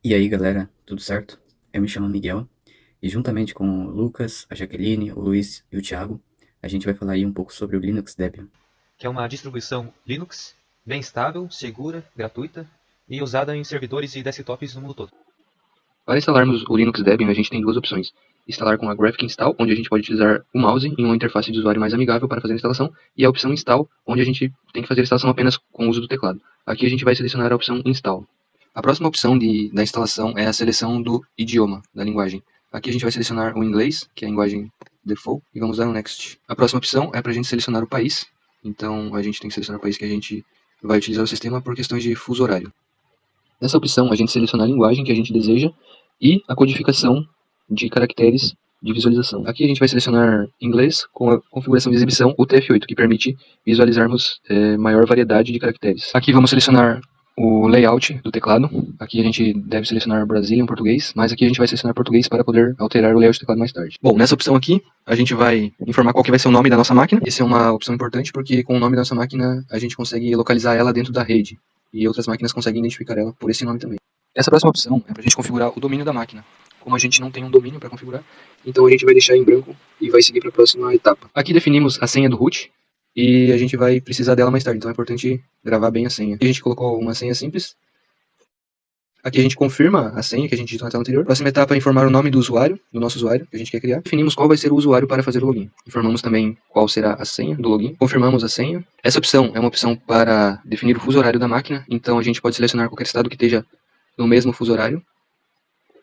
E aí galera, tudo certo? Eu me chamo Miguel e juntamente com o Lucas, a Jaqueline, o Luiz e o Thiago, a gente vai falar aí um pouco sobre o Linux Debian. Que é uma distribuição Linux bem estável, segura, gratuita e usada em servidores e desktops no mundo todo. Para instalarmos o Linux Debian, a gente tem duas opções. Instalar com a Graphic Install, onde a gente pode utilizar o mouse em uma interface de usuário mais amigável para fazer a instalação, e a opção Install, onde a gente tem que fazer a instalação apenas com o uso do teclado. Aqui a gente vai selecionar a opção Install. A próxima opção da instalação é a seleção do idioma, da linguagem. Aqui a gente vai selecionar o inglês, que é a linguagem default, e vamos dar um Next. A próxima opção é para a gente selecionar o país, então a gente tem que selecionar o país que a gente vai utilizar o sistema por questões de fuso horário. Nessa opção, a gente seleciona a linguagem que a gente deseja e a codificação de caracteres de visualização. Aqui a gente vai selecionar inglês com a configuração de exibição UTF-8, que permite visualizarmos maior variedade de caracteres. Aqui vamos selecionar o layout do teclado. Aqui a gente deve selecionar Brazilian português, mas aqui a gente vai selecionar português para poder alterar o layout do teclado mais tarde. Bom, nessa opção aqui, a gente vai informar qual que vai ser o nome da nossa máquina. Essa é uma opção importante porque com o nome da nossa máquina a gente consegue localizar ela dentro da rede e outras máquinas conseguem identificar ela por esse nome também. Essa próxima opção é para a gente configurar o domínio da máquina. Como a gente não tem um domínio para configurar, então a gente vai deixar em branco e vai seguir para a próxima etapa. Aqui definimos a senha do root e a gente vai precisar dela mais tarde, então é importante gravar bem a senha. Aqui a gente colocou uma senha simples. Aqui a gente confirma a senha que a gente digitou na tela anterior. Próxima etapa é informar o nome do usuário, do nosso usuário, que a gente quer criar. Definimos qual vai ser o usuário para fazer o login. Informamos também qual será a senha do login. Confirmamos a senha. Essa opção é uma opção para definir o fuso horário da máquina, então a gente pode selecionar qualquer estado que esteja no mesmo fuso horário.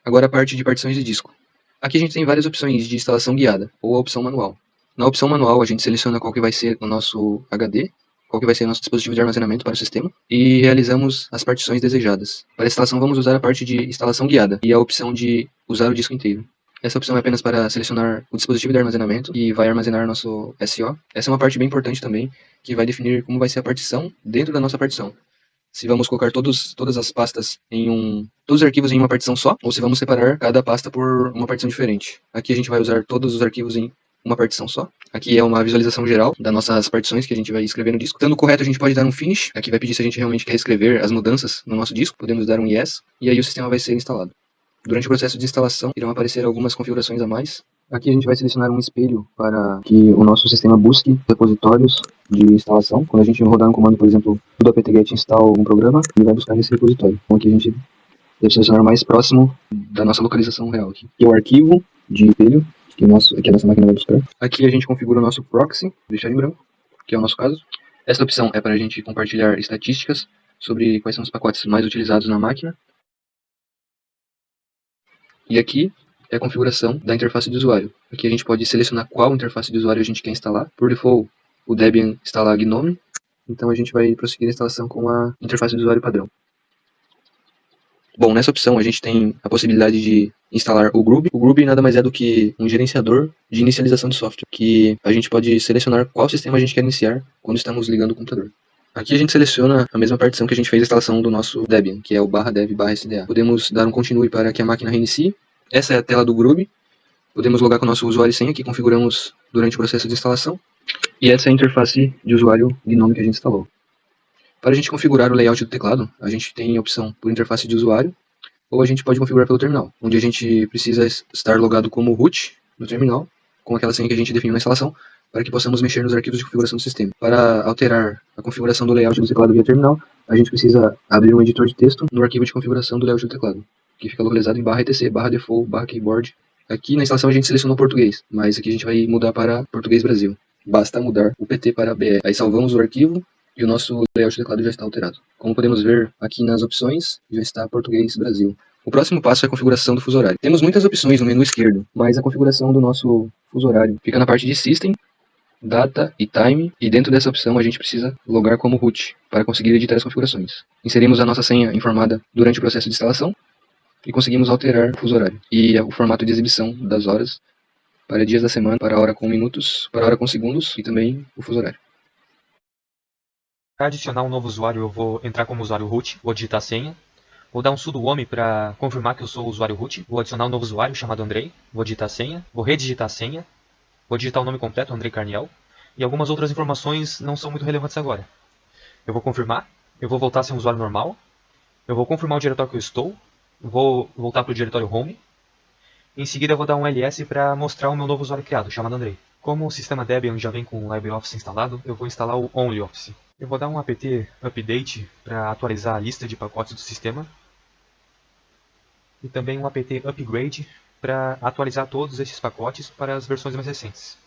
Agora a parte de partições de disco. Aqui a gente tem várias opções de instalação guiada, ou a opção manual. Na opção manual a gente seleciona qual que vai ser o nosso HD, qual que vai ser o nosso dispositivo de armazenamento para o sistema, e realizamos as partições desejadas. Para a instalação vamos usar a parte de instalação guiada, e a opção de usar o disco inteiro. Essa opção é apenas para selecionar o dispositivo de armazenamento, e vai armazenar nosso SO. Essa é uma parte bem importante também, que vai definir como vai ser a partição dentro da nossa partição. Se vamos colocar todas as pastas todos os arquivos em uma partição só, ou se vamos separar cada pasta por uma partição diferente. Aqui a gente vai usar todos os arquivos em uma partição só. Aqui é uma visualização geral das nossas partições que a gente vai escrever no disco. Estando correto, a gente pode dar um finish. Aqui vai pedir se a gente realmente quer escrever as mudanças no nosso disco. Podemos dar um yes, e aí o sistema vai ser instalado. Durante o processo de instalação, irão aparecer algumas configurações a mais. Aqui a gente vai selecionar um espelho para que o nosso sistema busque repositórios de instalação. Quando a gente rodar um comando, por exemplo, sudo apt-get install um programa, ele vai buscar nesse repositório. Então aqui a gente deve selecionar o mais próximo da nossa localização real. Aqui é o arquivo de espelho que a nossa máquina vai buscar. Aqui a gente configura o nosso proxy, deixar em branco, que é o nosso caso. Essa opção é para a gente compartilhar estatísticas sobre quais são os pacotes mais utilizados na máquina. E aqui é a configuração da interface de usuário. Aqui a gente pode selecionar qual interface de usuário a gente quer instalar. Por default, o Debian instala GNOME, então a gente vai prosseguir a instalação com a interface de usuário padrão. Bom, nessa opção a gente tem a possibilidade de instalar o Groovy. O Groovy nada mais é do que um gerenciador de inicialização de software, que a gente pode selecionar qual sistema a gente quer iniciar quando estamos ligando o computador. Aqui a gente seleciona a mesma partição que a gente fez a instalação do nosso Debian, que é o /dev/sda. Podemos dar um continue para que a máquina reinicie. Essa é a tela do Groovy. Podemos logar com o nosso usuário e senha que configuramos durante o processo de instalação. E essa é a interface de usuário GNOME que a gente instalou. Para a gente configurar o layout do teclado, a gente tem a opção por interface de usuário, ou a gente pode configurar pelo terminal, onde a gente precisa estar logado como root no terminal, com aquela senha que a gente definiu na instalação, para que possamos mexer nos arquivos de configuração do sistema. Para alterar a configuração do layout do teclado via terminal, a gente precisa abrir um editor de texto no arquivo de configuração do layout do teclado, que fica localizado em /etc, /default, /keyboard. Aqui na instalação a gente selecionou português, mas aqui a gente vai mudar para português Brasil. Basta mudar o PT para BR. Aí salvamos o arquivo e o nosso layout do teclado já está alterado. Como podemos ver aqui nas opções, já está português Brasil. O próximo passo é a configuração do fuso horário. Temos muitas opções no menu esquerdo, mas a configuração do nosso fuso horário fica na parte de System, Data e Time, e dentro dessa opção a gente precisa logar como root para conseguir editar as configurações. Inserimos a nossa senha informada durante o processo de instalação e conseguimos alterar o fuso horário e o formato de exibição das horas para dias da semana, para a hora com minutos, para a hora com segundos e também o fuso horário. Para adicionar um novo usuário, eu vou entrar como usuário root, vou digitar a senha. Vou dar um sudo wom para confirmar que eu sou o usuário root. Vou adicionar um novo usuário chamado Andrei. Vou digitar a senha. Vou redigitar a senha. Vou digitar o nome completo, Andrei Carniel. E algumas outras informações não são muito relevantes agora. Eu vou confirmar. Eu vou voltar a ser um usuário normal. Eu vou confirmar o diretório que eu estou. Vou voltar para o diretório Home. Em seguida eu vou dar um ls para mostrar o meu novo usuário criado, chamado Andrei. Como o sistema Debian já vem com o LibreOffice instalado, eu vou instalar o OnlyOffice. Eu vou dar um apt update para atualizar a lista de pacotes do sistema. E também um apt upgrade para atualizar todos esses pacotes para as versões mais recentes.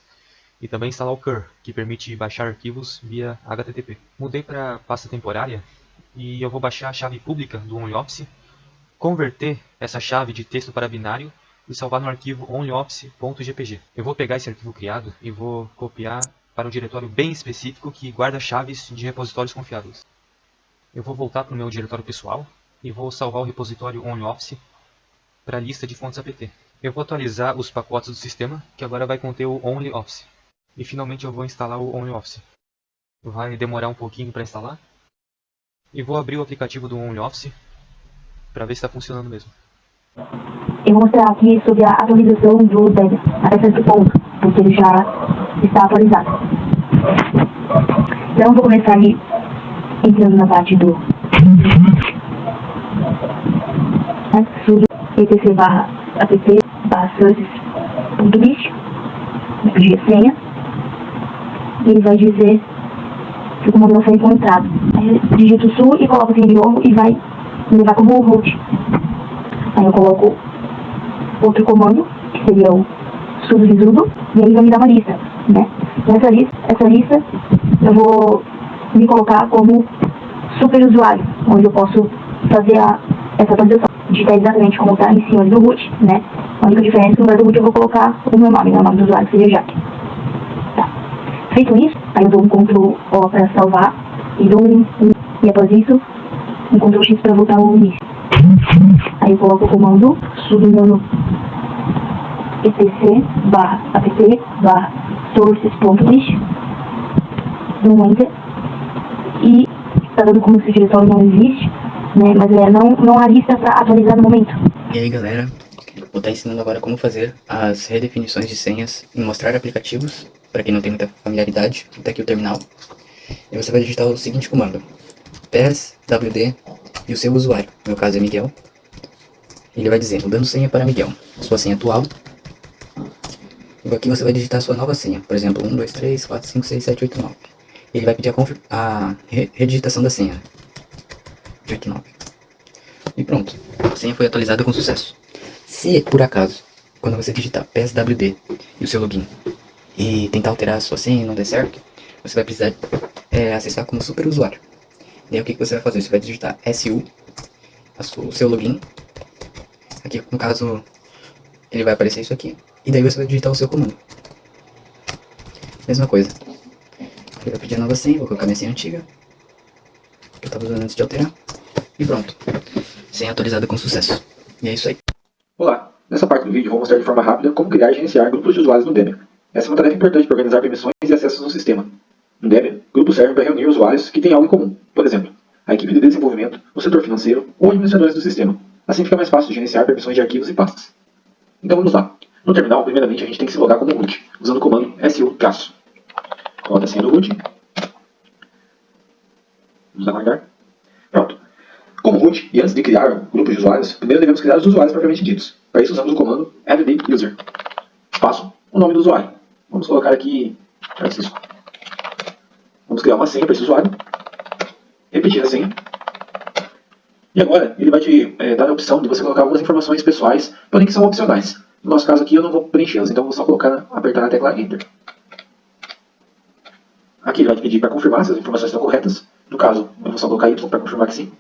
E também instalar o cur, que permite baixar arquivos via HTTP. Mudei para pasta temporária e eu vou baixar a chave pública do OnlyOffice, converter essa chave de texto para binário e salvar no arquivo onlyoffice.gpg. Eu vou pegar esse arquivo criado e vou copiar para um diretório bem específico que guarda chaves de repositórios confiáveis. Eu vou voltar para o meu diretório pessoal e vou salvar o repositório OnlyOffice para a lista de fontes apt. Eu vou atualizar os pacotes do sistema, que agora vai conter o OnlyOffice. E finalmente eu vou instalar o OnlyOffice. Vai demorar um pouquinho para instalar. E vou abrir o aplicativo do OnlyOffice para ver se está funcionando mesmo. Eu vou mostrar aqui sobre a atualização do Debian, até certo ponto, porque ele já está atualizado. Então vou começar ali, entrando na parte do sudo etc apt sources.list, vai pedir a senha, e ele vai dizer que o comando não foi encontrado. Aí eu digito su e coloco a senha de novo e vai me levar como root. Aí eu coloco outro comando, que seria o sudo visudo, e aí vai me dar uma lista, né? Essa lista eu vou me colocar como superusuário, onde eu posso fazer essa atualização, digitar exatamente como está em cima do root, né? A única diferença é que no lugar do root eu vou colocar o meu nome, né? O nome do usuário que seria Jack. Tá. Feito isso, aí eu dou um Ctrl O para salvar e dou e após isso um Ctrl X para voltar ao início. Aí eu coloco o comando sudo nano etc apt sources.list, dou um enter e está dando como se o diretório não existe, né? Mas não há lista para atualizar no momento. E aí galera, vou estar ensinando agora como fazer as redefinições de senhas em mostrar aplicativos, para quem não tem muita familiaridade. Tá aqui o terminal, e você vai digitar o seguinte comando: PES-WD e o seu usuário, no meu caso é Miguel. Ele vai dizer, dando senha para Miguel, sua senha atual. E aqui você vai digitar a sua nova senha, por exemplo, 1, 2, 3, 4, 5, 6, 7, 8, 9. Ele vai pedir a redigitação da senha, 8, 9. E pronto, a senha foi atualizada com sucesso. Se por acaso, quando você digitar PES-WD e o seu login e tentar alterar a sua senha e não der certo, você vai precisar acessar como super usuário. E aí o que você vai fazer? Você vai digitar SU, o seu login. Aqui no caso ele vai aparecer isso aqui. E daí você vai digitar o seu comando. Mesma coisa. Ele vai pedir a nova senha, vou colocar minha senha antiga, que eu estava usando antes de alterar. E pronto. Senha atualizada com sucesso. E é isso aí. Olá! Nessa parte do vídeo vou mostrar de forma rápida como criar e gerenciar grupos de usuários no Debian. Essa é uma tarefa importante para organizar permissões e acessos no sistema. No Debian, grupos servem para reunir usuários que têm algo em comum. Por exemplo, a equipe de desenvolvimento, o setor financeiro ou administradores do sistema. Assim fica mais fácil de gerenciar permissões de arquivos e pastas. Então vamos lá. No terminal, primeiramente a gente tem que se logar como root, usando o comando su-. Coloca a senha do root. Vamos aguardar. Pronto. Como root, e antes de criar um grupo de usuários, primeiro devemos criar os usuários propriamente ditos. Para isso usamos o comando add-user. Espaço, o nome do usuário. Vamos colocar aqui Francisco. Vamos criar uma senha para esse usuário. Repetir a senha. E agora ele vai te dar a opção de você colocar algumas informações pessoais, porém que são opcionais. No nosso caso aqui eu não vou preenchê-las, então eu vou só apertar na tecla Enter. Aqui ele vai te pedir para confirmar se as informações estão corretas. No caso, eu vou só colocar Y para confirmar que sim.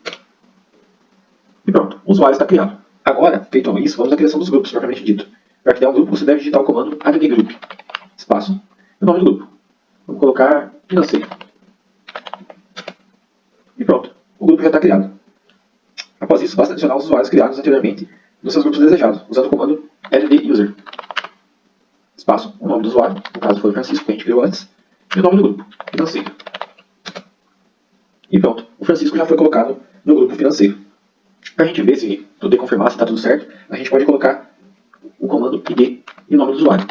E pronto, o usuário está criado. Agora, feito isso, vamos à criação dos grupos, propriamente dito. Para criar um grupo, você deve digitar o comando addgroup, espaço, e o nome do grupo. Vamos colocar financeiro. E pronto, o grupo já está criado. Após isso, basta adicionar os usuários criados anteriormente nos seus grupos desejados, usando o comando add-user. Espaço, o nome do usuário, no caso foi o Francisco, que a gente criou antes, e o nome do grupo, financeiro. E pronto, o Francisco já foi colocado no grupo financeiro. Para a gente ver se tudo é confirmar, se está tudo certo, a gente pode colocar o comando id e o nome do usuário.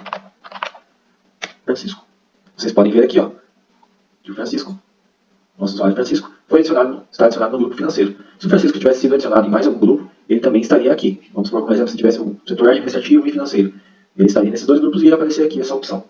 Francisco. Vocês podem ver aqui, ó, que o Francisco, nosso usuário Francisco, está adicionado no grupo financeiro. Se o Francisco tivesse sido adicionado em mais algum grupo, ele também estaria aqui. Vamos supor, por exemplo, se tivesse o setor administrativo e financeiro. Ele estaria nesses dois grupos e ia aparecer aqui essa opção.